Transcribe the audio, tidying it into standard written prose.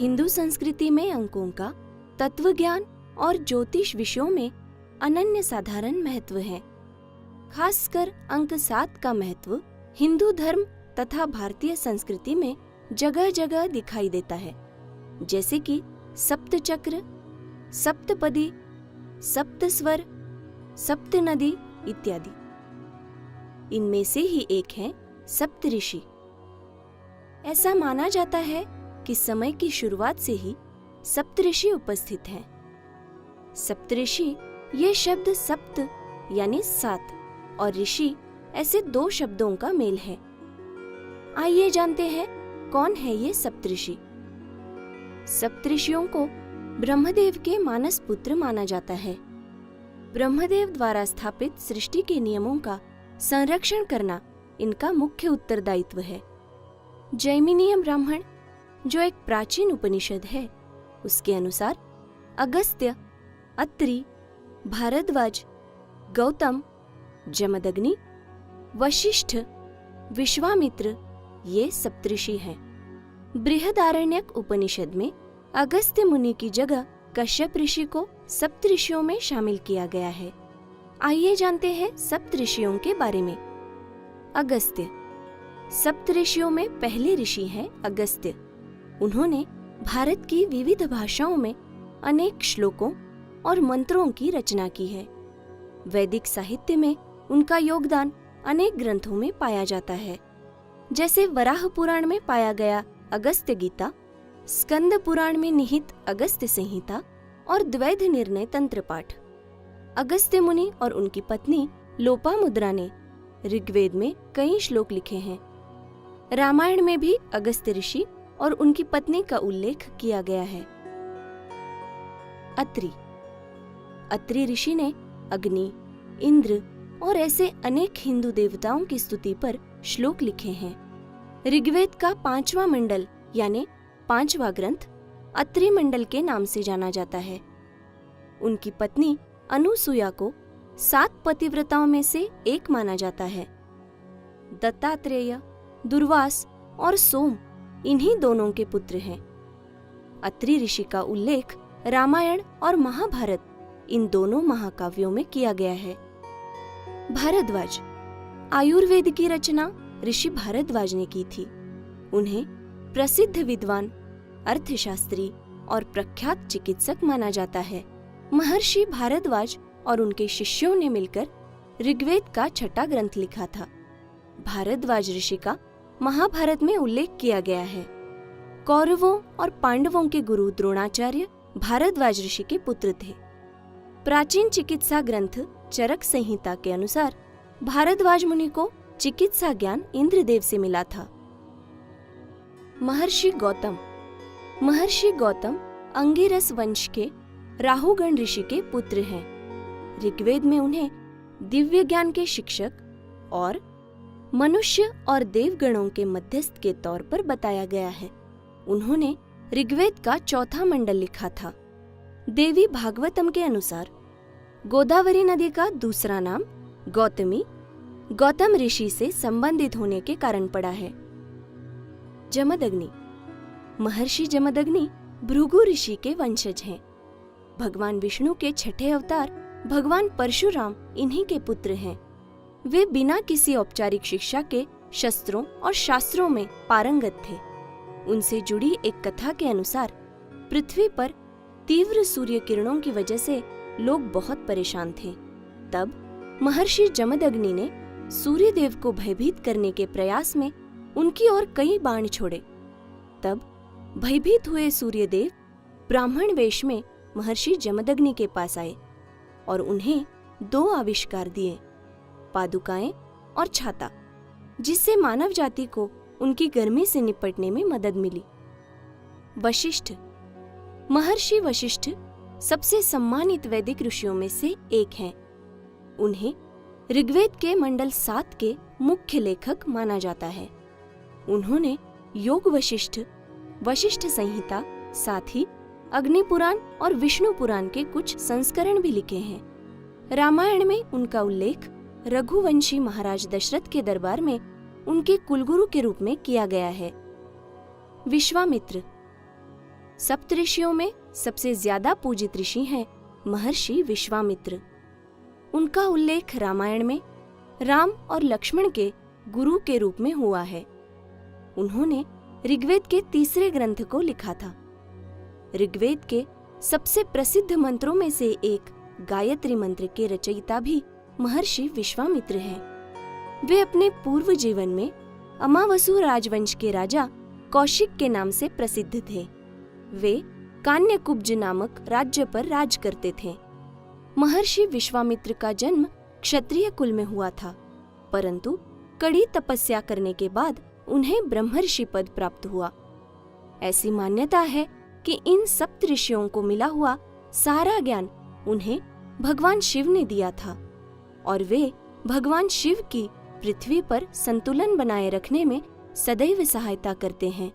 हिंदू संस्कृति में अंकों का तत्व ज्ञान और ज्योतिष विषयों में अनन्य साधारण महत्व है। खासकर अंक 7 का महत्व हिंदू धर्म तथा भारतीय संस्कृति में जगह जगह दिखाई देता है, जैसे कि सप्तचक्र, सप्तपदी, सप्तस्वर, सप्तनदी इत्यादि। इनमें से ही एक है सप्तऋषि। ऐसा माना जाता है कि समय की शुरुआत से ही सप्तऋषि उपस्थित हैं। सप्तऋषि ये शब्द सप्त यानी 7 और ऋषि ऐसे 2 शब्दों का मेल है। आइए जानते हैं कौन है ये सप्तऋषि। सप्तऋषियों को ब्रह्मदेव के मानस पुत्र माना जाता है। ब्रह्मदेव द्वारा स्थापित सृष्टि के नियमों का संरक्षण करना इनका मुख्य उत्तरदायित्व है। जैमिनीय ब्राह्मण, जो एक प्राचीन उपनिषद है, उसके अनुसार अगस्त्य, अत्रि, भारद्वाज, गौतम, जमदग्नि, वशिष्ठ, विश्वामित्र ये सप्तऋषि हैं। बृहदारण्यक उपनिषद में अगस्त्य मुनि की जगह कश्यप ऋषि को सप्तऋषियों में शामिल किया गया है। आइए जानते हैं सप्तऋषियों के बारे में। अगस्त्य सप्तऋषियों में पहले ऋषि हैं अगस्त्य। उन्होंने भारत की विविध भाषाओं में अनेक श्लोकों और मंत्रों की रचना की है। वैदिक साहित्य में उनका योगदान अनेक ग्रंथों में पाया जाता है, जैसे वराह पुराण में पाया गया अगस्त्य गीता, स्कंद पुराण में निहित अगस्त्य संहिता और द्वैध निर्णय तंत्र पाठ। अगस्त्य मुनि और उनकी पत्नी लोपामुद्रा ने ऋग्वेद में कई श्लोक लिखे हैं। रामायण में भी अगस्त्य ऋषि और उनकी पत्नी का उल्लेख किया गया है। अत्रि अत्रि ऋषि ने अग्नि, इंद्र और ऐसे अनेक हिंदू देवताओं की स्तुति पर श्लोक लिखे हैं। ऋग्वेद का 5वां मंडल यानी 5वां ग्रंथ अत्रि मंडल के नाम से जाना जाता है। उनकी पत्नी अनुसुया को 7 पतिव्रताओं में से एक माना जाता है। दत्तात्रेय, दुर्वास और सोम इन्हीं दोनों के पुत्र हैं। अत्रि ऋषि का उल्लेख रामायण और महाभारत इन दोनों महाकाव्यों में किया गया है। भारद्वाज आयुर्वेद की रचना ऋषि भारद्वाज ने की थी। उन्हें प्रसिद्ध विद्वान, अर्थशास्त्री और प्रख्यात चिकित्सक माना जाता है। महर्षि भारद्वाज और उनके शिष्यों ने मिलकर ऋग्वेद का 6वां ग्रंथ लिखा था। भारद्वाज ऋषि का महाभारत में उल्लेख किया गया है। कौरवों और पांडवों के गुरु द्रोणाचार्य भारद्वाज ऋषि के पुत्र थे। प्राचीन चिकित्सा ग्रंथ चरक संहिता के अनुसार भारद्वाज मुनि को चिकित्सा ज्ञान इंद्रदेव से मिला था। महर्षि गौतम अंगिरस वंश के राहुगण ऋषि के पुत्र हैं। ऋग्वेद में उन्हें दिव्य ज्ञान के शिक्षक और मनुष्य और देवगणों के मध्यस्थ के तौर पर बताया गया है। उन्होंने ऋग्वेद का 4वां मंडल लिखा था। देवी भागवतम के अनुसार गोदावरी नदी का दूसरा नाम गौतमी गौतम ऋषि से संबंधित होने के कारण पड़ा है। जमदग्नि महर्षि जमदग्नि भृगु ऋषि के वंशज हैं। भगवान विष्णु के 6ठे अवतार भगवान परशुराम इन्हीं के पुत्र हैं। वे बिना किसी औपचारिक शिक्षा के शस्त्रों और शास्त्रों में पारंगत थे। उनसे जुड़ी एक कथा के अनुसार पृथ्वी पर तीव्र सूर्य किरणों की वजह से लोग बहुत परेशान थे। तब महर्षि जमदग्नि ने सूर्यदेव को भयभीत करने के प्रयास में उनकी ओर कई बाण छोड़े। तब भयभीत हुए सूर्यदेव ब्राह्मण वेश में महर्षि जमदग्नि के पास आए और उन्हें 2 आविष्कार दिए, पादुकाएं और छाता, जिससे मानव जाति को उनकी गर्मी से निपटने में मदद मिली। वशिष्ठ महर्षि वशिष्ठ सबसे सम्मानित वैदिक ऋषियों में से एक हैं। उन्हें ऋग्वेद के मंडल 7 के मुख्य लेखक माना जाता है। उन्होंने योग वशिष्ठ, वशिष्ठ संहिता, साथ ही अग्नि पुराण और विष्णु पुराण के कुछ संस्करण भी लिखे हैं। रामायण में उनका उल्लेख रघुवंशी महाराज दशरथ के दरबार में उनके कुलगुरु के रूप में किया गया है। विश्वामित्र सप्तऋषियों में सबसे ज्यादा पूजित ऋषि हैं महर्षि विश्वामित्र। उनका उल्लेख रामायण में राम और लक्ष्मण के गुरु के रूप में हुआ है। उन्होंने ऋग्वेद के तीसरे ग्रंथ को लिखा था। ऋग्वेद के सबसे प्रसिद्ध मंत्रों में से एक गायत्री मंत्र के रचयिता भी महर्षि विश्वामित्र हैं। वे अपने पूर्व जीवन में अमावसु राजवंश के राजा कौशिक के नाम से प्रसिद्ध थे। वे कान्यकुब्ज नामक राज्य पर राज करते थे। महर्षि विश्वामित्र का जन्म क्षत्रिय कुल में हुआ था, परंतु कड़ी तपस्या करने के बाद उन्हें ब्रह्मर्षि पद प्राप्त हुआ। ऐसी मान्यता है कि इन सप्त ऋषियों को मिला हुआ सारा ज्ञान उन्हें भगवान शिव ने दिया था और वे भगवान शिव की पृथ्वी पर संतुलन बनाए रखने में सदैव सहायता करते हैं।